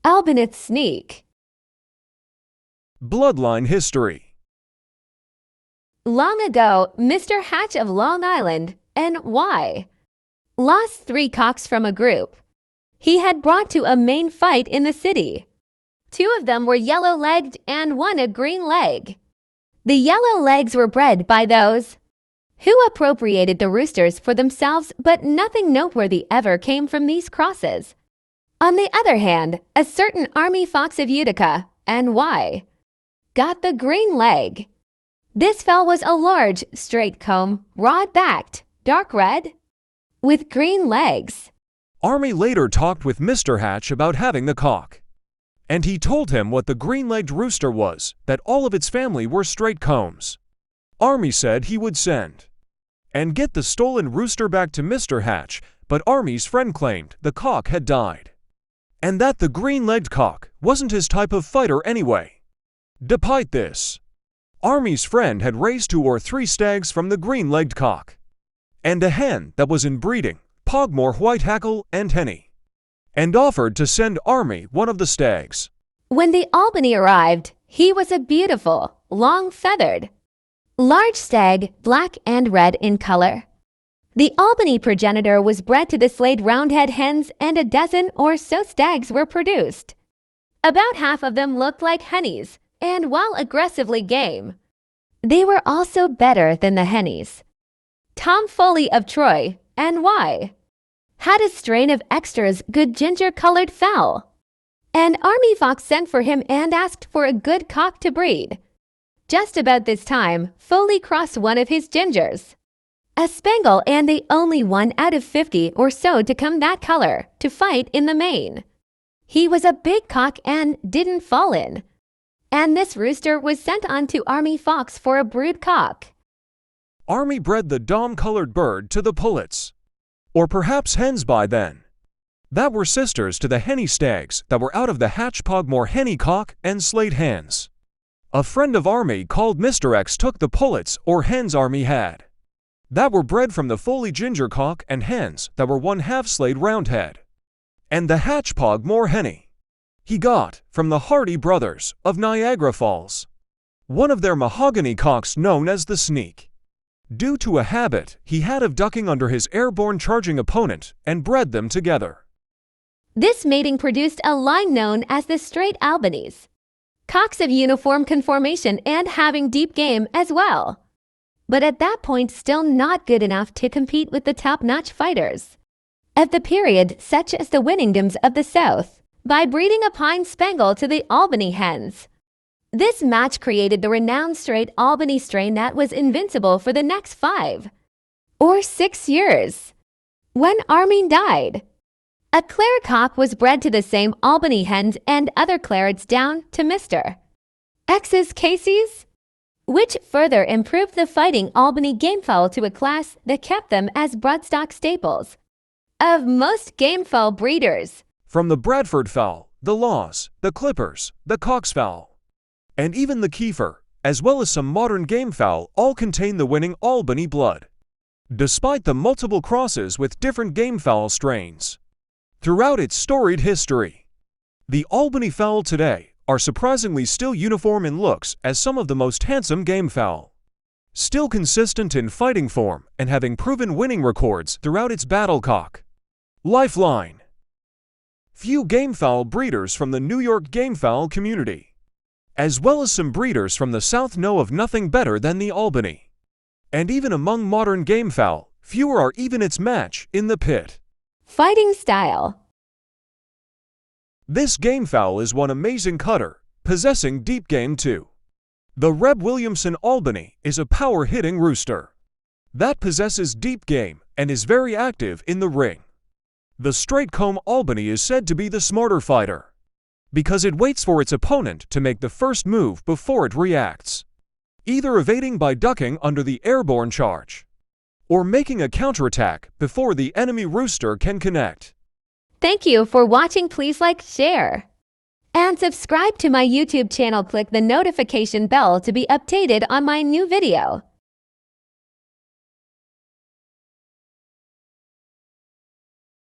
Albany sneak. Bloodline history. Long ago, Mr. Hatch of Long Island, NY, lost 3 cocks from a group he had brought to a main fight in the city. 2 of them were yellow-legged and 1 a green leg. The yellow legs were bred by those who appropriated the roosters for themselves, but nothing noteworthy ever came from these crosses. On the other hand, a certain Army fox of Utica, NY, got the green leg. This fowl was a large, straight-comb, broad-backed, dark red, with green legs. Army later talked with Mr. Hatch about having the cock, and he told him what the green-legged rooster was, that all of its family were straight combs. Army said he would send and get the stolen rooster back to Mr. Hatch, but Army's friend claimed the cock had died, and that the green-legged cock wasn't his type of fighter anyway. Despite this, Army's friend had raised 2 or 3 stags from the green-legged cock, and a hen that was inbreeding, Pogmore White Hackle and Henny, and offered to send Army one of the stags. When the Albany arrived, he was a beautiful, long-feathered, large stag, black and red in color. The Albany progenitor was bred to the slayed roundhead hens, and a dozen or so stags were produced. About half of them looked like hennies, and while aggressively game, they were also better than the hennies. Tom Foley of Troy, NY, had a strain of extras good ginger-colored fowl. An Army fox sent for him and asked for a good cock to breed. Just about this time, Foley crossed one of his gingers, a Spangle, and the only one out of 50 or so to come that color, to fight in the main. He was a big cock and didn't fall in, and this rooster was sent on to Army fox for a brood cock. Army bred the dom-colored bird to the pullets, or perhaps hens by then, that were sisters to the henny stags that were out of the Hatch Pogmore henny cock and slayed hens. A friend of Army called Mr. X took the pullets or hens Army had, that were bred from the Foley ginger cock and hens that were 1/2 slayed roundhead, and the Hatch Pogmore henny he got from the Hardy brothers of Niagara Falls, one of their mahogany cocks known as the Sneak, due to a habit he had of ducking under his airborne charging opponent, and bred them together. This mating produced a line known as the Straight Albanys, cocks of uniform conformation and having deep game as well, but at that point still not good enough to compete with the top-notch fighters of the period, such as the Winningdams of the South, by breeding a pine Spangle to the Albany hens. This match created the renowned Straight Albany strain that was invincible for the next 5 or 6 years. When Army died, a Claret cock was bred to the same Albany hens and other Clarets down to Mr. X's Casey's, which further improved the fighting Albany gamefowl to a class that kept them as broodstock staples of most gamefowl breeders. From the Bradford fowl, the Laws, the Clippers, the Cox fowl, and even the Kiefer, as well as some modern gamefowl, all contain the winning Albany blood, despite the multiple crosses with different gamefowl strains. Throughout its storied history, the Albany fowl today are surprisingly still uniform in looks as some of the most handsome gamefowl, still consistent in fighting form and having proven winning records throughout its battlecock lifeline. Few gamefowl breeders from the New York gamefowl community, as well as some breeders from the South, know of nothing better than the Albany. And even among modern gamefowl, fewer are even its match in the pit Fighting style. This gamefowl is one amazing cutter, possessing deep game too. The Reb Williamson Albany is a power-hitting rooster that possesses deep game and is very active in the ring. The straight comb Albany is said to be the smarter fighter, because it waits for its opponent to make the first move before it reacts, either evading by ducking under the airborne charge, or making a counterattack before the enemy rooster can connect. Thank you for watching. Please like, share, and subscribe to my YouTube channel. Click the notification bell to be updated on my new video.